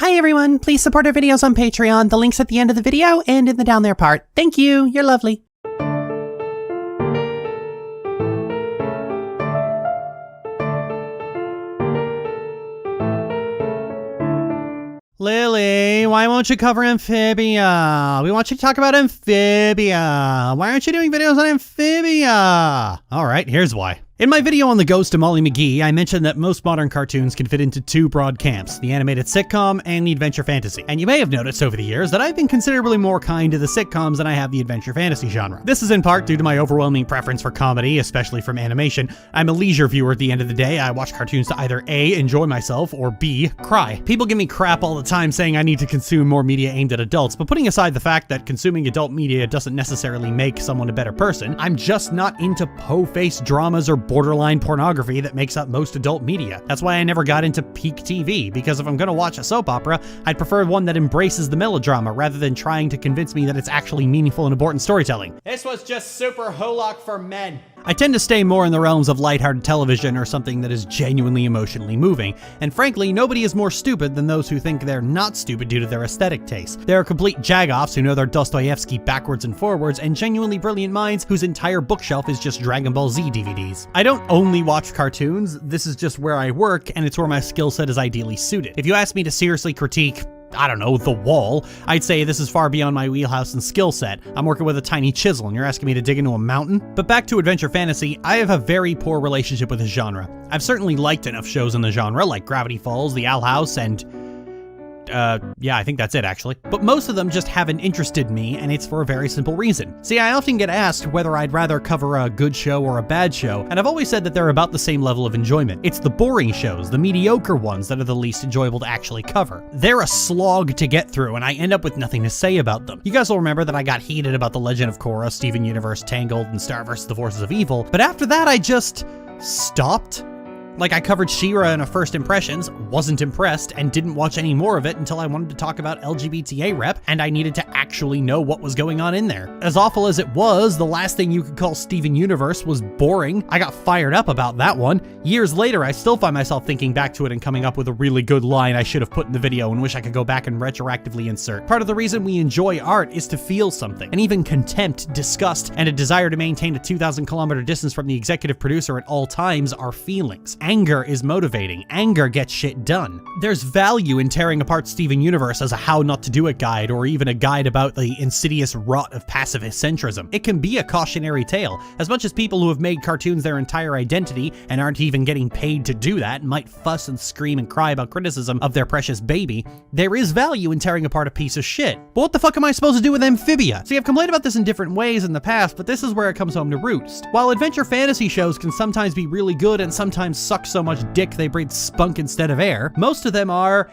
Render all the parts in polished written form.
Hi everyone, please support our videos on Patreon. The link's at the end of the video and in the down there part. Thank you, you're lovely. Lily, why won't you cover Amphibia? We want you to talk about Amphibia. Why aren't you doing videos on Amphibia? Alright, here's why. In my video on the ghost of Molly McGee, I mentioned that most modern cartoons can fit into two broad camps, the animated sitcom and the adventure fantasy. And you may have noticed over the years that I've been considerably more kind to the sitcoms than I have the adventure fantasy genre. This is in part due to my overwhelming preference for comedy, especially from animation. I'm a leisure viewer at the end of the day. I watch cartoons to either A, enjoy myself, or B, cry. People give me crap all the time saying I need to consume more media aimed at adults, but putting aside the fact that consuming adult media doesn't necessarily make someone a better person, I'm just not into po-faced dramas or borderline pornography that makes up most adult media. That's why I never got into peak TV, because if I'm gonna watch a soap opera, I'd prefer one that embraces the melodrama rather than trying to convince me that it's actually meaningful and important storytelling. This was just super Holock for men. I tend to stay more in the realms of lighthearted television or something that is genuinely emotionally moving, and frankly, nobody is more stupid than those who think they're not stupid due to their aesthetic taste. There are complete jagoffs who know their Dostoevsky backwards and forwards, and genuinely brilliant minds whose entire bookshelf is just Dragon Ball Z DVDs. I don't only watch cartoons, this is just where I work, and it's where my skill set is ideally suited. If you ask me to seriously critique, I don't know, The Wall, I'd say this is far beyond my wheelhouse and skill set. I'm working with a tiny chisel and you're asking me to dig into a mountain? But back to adventure fantasy, I have a very poor relationship with the genre. I've certainly liked enough shows in the genre like Gravity Falls, The Owl House, and yeah, I think that's it actually. But most of them just haven't interested me, and it's for a very simple reason. See, I often get asked whether I'd rather cover a good show or a bad show, and I've always said that they're about the same level of enjoyment. It's the boring shows, the mediocre ones, that are the least enjoyable to actually cover. They're a slog to get through, and I end up with nothing to say about them. You guys will remember that I got heated about The Legend of Korra, Steven Universe, Tangled, and Star vs. the Forces of Evil, but after that I just stopped. Like, I covered She-Ra in a first impressions, wasn't impressed, and didn't watch any more of it until I wanted to talk about LGBTA rep, and I needed to actually know what was going on in there. As awful as it was, the last thing you could call Steven Universe was boring. I got fired up about that one. Years later, I still find myself thinking back to it and coming up with a really good line I should have put in the video and wish I could go back and retroactively insert. Part of the reason we enjoy art is to feel something, and even contempt, disgust, and a desire to maintain a 2,000-kilometer distance from the executive producer at all times are feelings. Anger is motivating. Anger gets shit done. There's value in tearing apart Steven Universe as a how not to do it guide, or even a guide about the insidious rot of passive centrism. It can be a cautionary tale. As much as people who have made cartoons their entire identity and aren't even getting paid to do that might fuss and scream and cry about criticism of their precious baby, there is value in tearing apart a piece of shit. But what the fuck am I supposed to do with Amphibia? See, I've complained about this in different ways in the past, but this is where it comes home to roost. While adventure fantasy shows can sometimes be really good and sometimes suck so much dick they breathe spunk instead of air, most of them are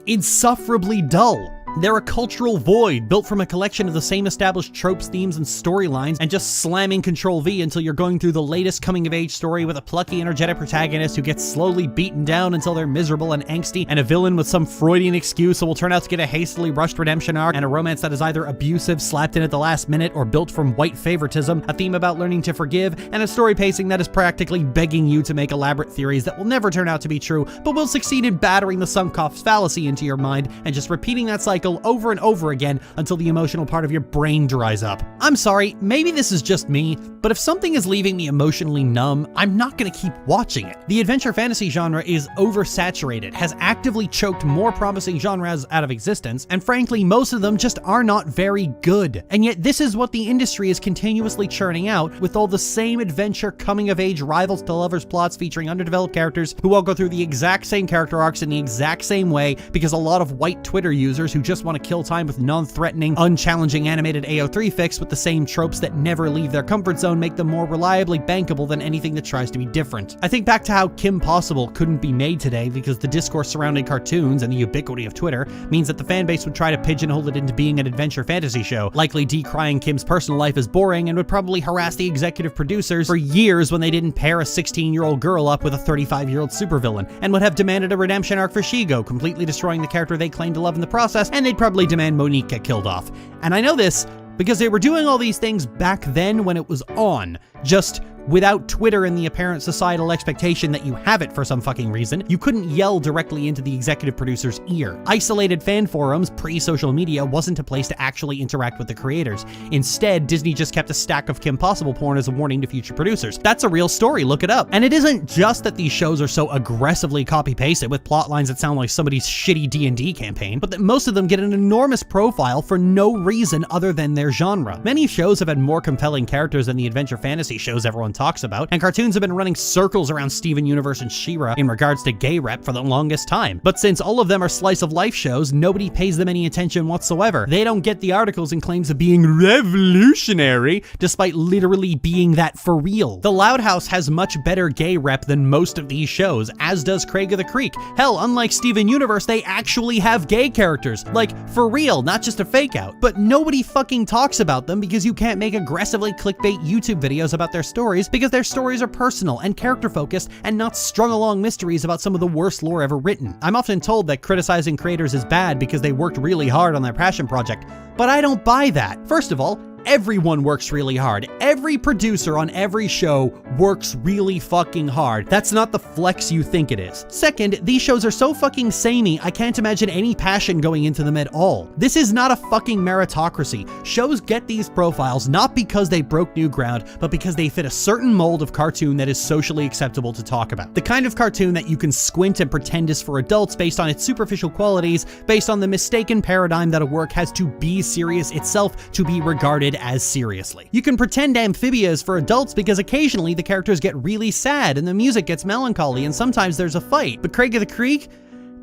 insufferably dull. They're a cultural void built from a collection of the same established tropes, themes, and storylines, and just slamming Control-V until you're going through the latest coming-of-age story with a plucky, energetic protagonist who gets slowly beaten down until they're miserable and angsty, and a villain with some Freudian excuse that will turn out to get a hastily rushed redemption arc, and a romance that is either abusive, slapped in at the last minute, or built from white favoritism, a theme about learning to forgive, and a story pacing that is practically begging you to make elaborate theories that will never turn out to be true, but will succeed in battering the sunk cost fallacy into your mind, and just repeating that cycle over and over again until the emotional part of your brain dries up. I'm sorry, maybe this is just me, but if something is leaving me emotionally numb, I'm not gonna keep watching it. The adventure fantasy genre is oversaturated, has actively choked more promising genres out of existence, and frankly, most of them just are not very good. And yet this is what the industry is continuously churning out, with all the same adventure coming-of-age rivals to lovers plots featuring underdeveloped characters who all go through the exact same character arcs in the exact same way because a lot of white Twitter users who just want to kill time with non-threatening, unchallenging animated AO3 fics with the same tropes that never leave their comfort zone make them more reliably bankable than anything that tries to be different. I think back to how Kim Possible couldn't be made today because the discourse surrounding cartoons and the ubiquity of Twitter means that the fanbase would try to pigeonhole it into being an adventure fantasy show, likely decrying Kim's personal life as boring, and would probably harass the executive producers for years when they didn't pair a 16-year-old girl up with a 35-year-old supervillain, and would have demanded a redemption arc for Shigo, completely destroying the character they claimed to love in the process, and they'd probably demand Monique get killed off. And I know this because they were doing all these things back then when it was on, just without Twitter and the apparent societal expectation that you have it for some fucking reason. You couldn't yell directly into the executive producer's ear. Isolated fan forums, pre-social media, wasn't a place to actually interact with the creators. Instead, Disney just kept a stack of Kim Possible porn as a warning to future producers. That's a real story, look it up. And it isn't just that these shows are so aggressively copy-pasted with plot lines that sound like somebody's shitty D&D campaign, but that most of them get an enormous profile for no reason other than their genre. Many shows have had more compelling characters than the adventure fantasy shows everyone talks about, and cartoons have been running circles around Steven Universe and She-Ra in regards to gay rep for the longest time. But since all of them are slice of life shows, nobody pays them any attention whatsoever. They don't get the articles and claims of being revolutionary, despite literally being that for real. The Loud House has much better gay rep than most of these shows, as does Craig of the Creek. Hell, unlike Steven Universe, they actually have gay characters. Like, for real, not just a fake out. But nobody fucking talks about them because you can't make aggressively clickbait YouTube videos about their stories because their stories are personal and character focused and not strung along mysteries about some of the worst lore ever written. I'm often told that criticizing creators is bad because they worked really hard on their passion project, but I don't buy that. First of all, everyone works really hard. Every producer on every show works really fucking hard. That's not the flex you think it is. Second, these shows are so fucking samey, I can't imagine any passion going into them at all. This is not a fucking meritocracy. Shows get these profiles not because they broke new ground, but because they fit a certain mold of cartoon that is socially acceptable to talk about. The kind of cartoon that you can squint and pretend is for adults based on its superficial qualities, based on the mistaken paradigm that a work has to be serious itself to be regarded as seriously. You can pretend Amphibia is for adults because occasionally the characters get really sad and the music gets melancholy and sometimes there's a fight. But Craig of the Creek?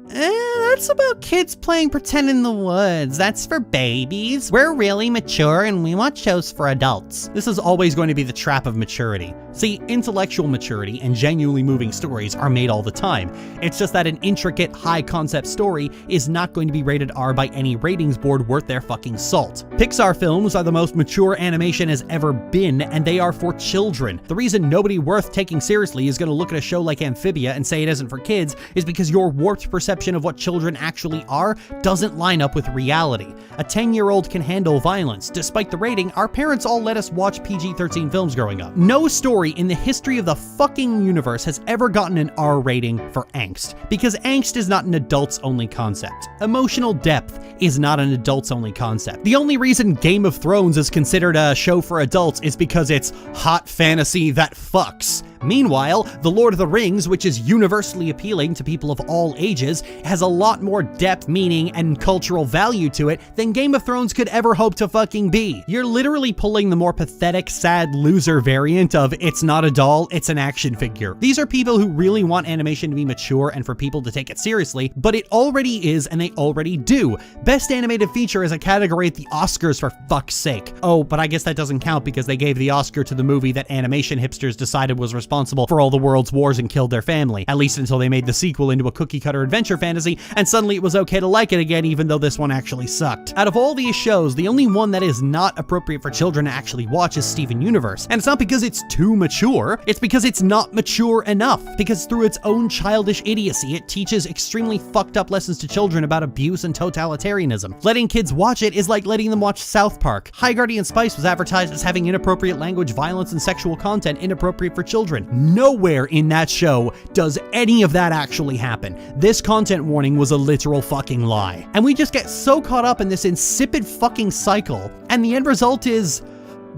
That's about kids playing pretend in the woods. That's for babies. We're really mature and we want shows for adults. This is always going to be the trap of maturity. See, intellectual maturity and genuinely moving stories are made all the time. It's just that an intricate, high-concept story is not going to be rated R by any ratings board worth their fucking salt. Pixar films are the most mature animation has ever been, and they are for children. The reason nobody worth taking seriously is going to look at a show like Amphibia and say it isn't for kids is because your warped perception of what children actually are doesn't line up with reality. A 10-year-old can handle violence. Despite the rating, our parents all let us watch PG-13 films growing up. No story in the history of the fucking universe has ever gotten an R rating for angst, because angst is not an adults-only concept. Emotional depth is not an adults-only concept. The only reason Game of Thrones is considered a show for adults is because it's hot fantasy that fucks. Meanwhile, The Lord of the Rings, which is universally appealing to people of all ages, has a lot more depth, meaning, and cultural value to it than Game of Thrones could ever hope to fucking be. You're literally pulling the more pathetic, sad loser variant of it's not a doll, it's an action figure. These are people who really want animation to be mature and for people to take it seriously, but it already is and they already do. Best Animated Feature is a category at the Oscars, for fuck's sake. Oh, but I guess that doesn't count because they gave the Oscar to the movie that animation hipsters decided was responsible for all the world's wars and killed their family, at least until they made the sequel into a cookie-cutter adventure fantasy, and suddenly it was okay to like it again even though this one actually sucked. Out of all these shows, the only one that is not appropriate for children to actually watch is Steven Universe, and it's not because it's too mature, it's because it's not mature enough, because through its own childish idiocy, it teaches extremely fucked up lessons to children about abuse and totalitarianism. Letting kids watch it is like letting them watch South Park. High Guardian Spice was advertised as having inappropriate language, violence, and sexual content inappropriate for children. Nowhere in that show does any of that actually happen. This content warning was a literal fucking lie. And we just get so caught up in this insipid fucking cycle, and the end result is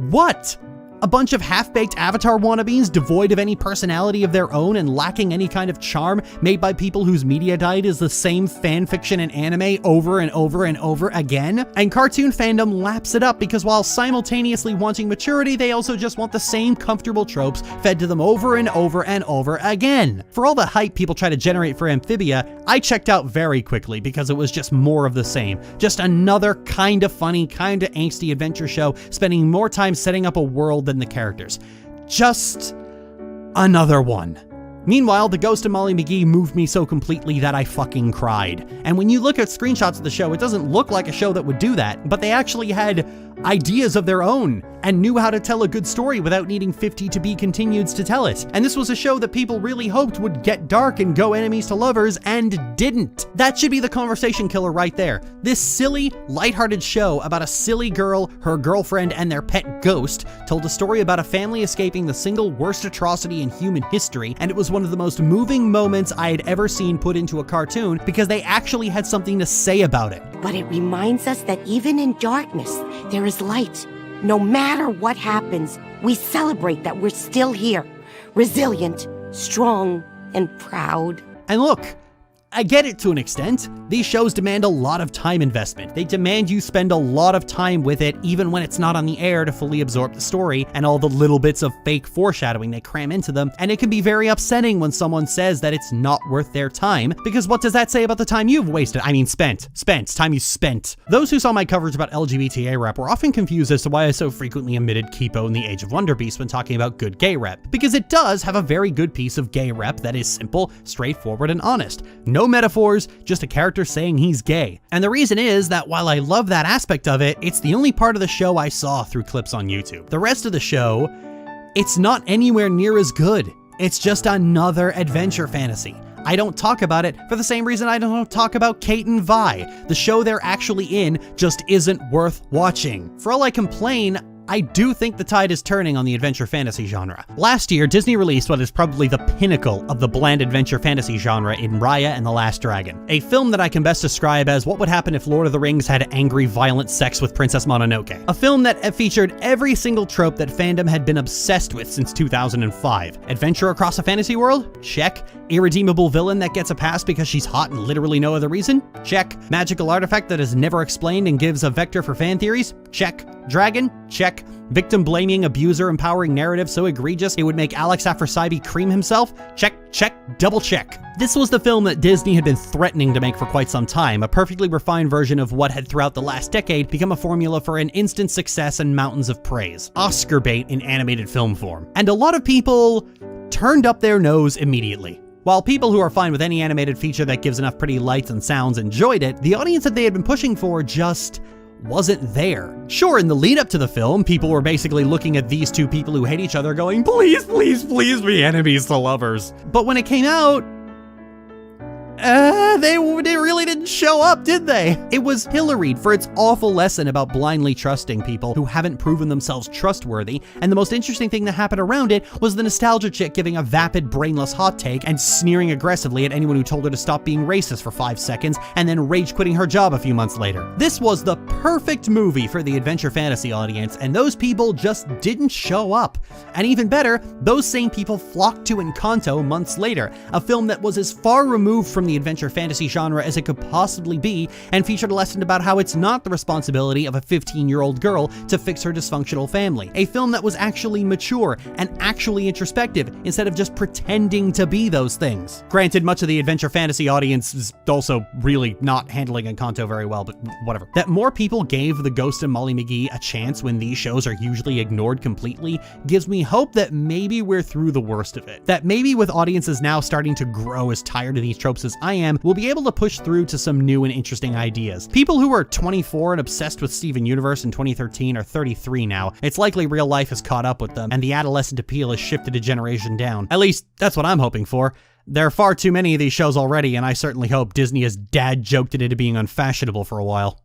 what? A bunch of half-baked Avatar wannabes devoid of any personality of their own and lacking any kind of charm, made by people whose media diet is the same fanfiction and anime over and over and over again? And cartoon fandom laps it up because while simultaneously wanting maturity, they also just want the same comfortable tropes fed to them over and over and over again. For all the hype people try to generate for Amphibia, I checked out very quickly because it was just more of the same. Just another kind of funny, kind of angsty adventure show, spending more time setting up a world than the characters. Just another one. Meanwhile, The Ghost of Molly McGee moved me so completely that I fucking cried. And when you look at screenshots of the show, it doesn't look like a show that would do that, but they actually had ideas of their own and knew how to tell a good story without needing 50 to be continueds to tell it. And this was a show that people really hoped would get dark and go enemies to lovers and didn't. That should be the conversation killer right there. This silly, lighthearted show about a silly girl, her girlfriend, and their pet ghost told a story about a family escaping the single worst atrocity in human history, and it was one of the most moving moments I had ever seen put into a cartoon because they actually had something to say about it. But it reminds us that even in darkness, there is light. No matter what happens, we celebrate that we're still here, resilient, strong, and proud. And look, I get it to an extent. These shows demand a lot of time investment. They demand you spend a lot of time with it, even when it's not on the air, to fully absorb the story and all the little bits of fake foreshadowing they cram into them. And it can be very upsetting when someone says that it's not worth their time, because what does that say about the time you've wasted? I mean, spent, time you spent. Those who saw my coverage about LGBTA rep were often confused as to why I so frequently omitted Kipo in the Age of Wonder Beast when talking about good gay rep, because it does have a very good piece of gay rep that is simple, straightforward, and honest. No metaphors, just a character saying he's gay. And the reason is that while I love that aspect of it, it's the only part of the show I saw through clips on YouTube. The rest of the show, it's not anywhere near as good. It's just another adventure fantasy. I don't talk about it for the same reason I don't talk about Kate and Vi. The show they're actually in just isn't worth watching. For all I complain, I do think the tide is turning on the adventure fantasy genre. Last year, Disney released what is probably the pinnacle of the bland adventure fantasy genre in Raya and the Last Dragon, a film that I can best describe as what would happen if Lord of the Rings had angry, violent sex with Princess Mononoke. A film that featured every single trope that fandom had been obsessed with since 2005. Adventure across a fantasy world? Check. Irredeemable villain that gets a pass because she's hot and literally no other reason? Check. Magical artifact that is never explained and gives a vector for fan theories? Check. Dragon? Check. Victim blaming, abuser empowering narrative so egregious it would make Alex Afrasiabi cream himself? Check, check, double check. This was the film that Disney had been threatening to make for quite some time, a perfectly refined version of what had throughout the last decade become a formula for an instant success and mountains of praise. Oscar bait in animated film form. And a lot of people turned up their nose immediately. While people who are fine with any animated feature that gives enough pretty lights and sounds enjoyed it, the audience that they had been pushing for just wasn't there. Sure, in the lead up to the film, people were basically looking at these two people who hate each other going, please, please, please be enemies to lovers. But when it came out, they really didn't show up, did they? It was pilloried for its awful lesson about blindly trusting people who haven't proven themselves trustworthy, and the most interesting thing that happened around it was the nostalgia chick giving a vapid, brainless hot take and sneering aggressively at anyone who told her to stop being racist for 5 seconds and then rage quitting her job a few months later. This was the perfect movie for the adventure fantasy audience, and those people just didn't show up. And even better, those same people flocked to Encanto months later, a film that was as far removed from the adventure fantasy genre as it could possibly be, and featured a lesson about how it's not the responsibility of a 15-year-old girl to fix her dysfunctional family. A film that was actually mature and actually introspective instead of just pretending to be those things. Granted, much of the adventure fantasy audience is also really not handling Encanto very well, but whatever. That more people gave The Ghost and Molly McGee a chance when these shows are usually ignored completely gives me hope that maybe we're through the worst of it. That maybe with audiences now starting to grow as tired of these tropes as I am, we'll be able to push through to some new and interesting ideas. People who were 24 and obsessed with Steven Universe in 2013 are 33 now. It's likely real life has caught up with them, and the adolescent appeal has shifted a generation down. At least, that's what I'm hoping for. There are far too many of these shows already, and I certainly hope Disney has dad-joked it into being unfashionable for a while.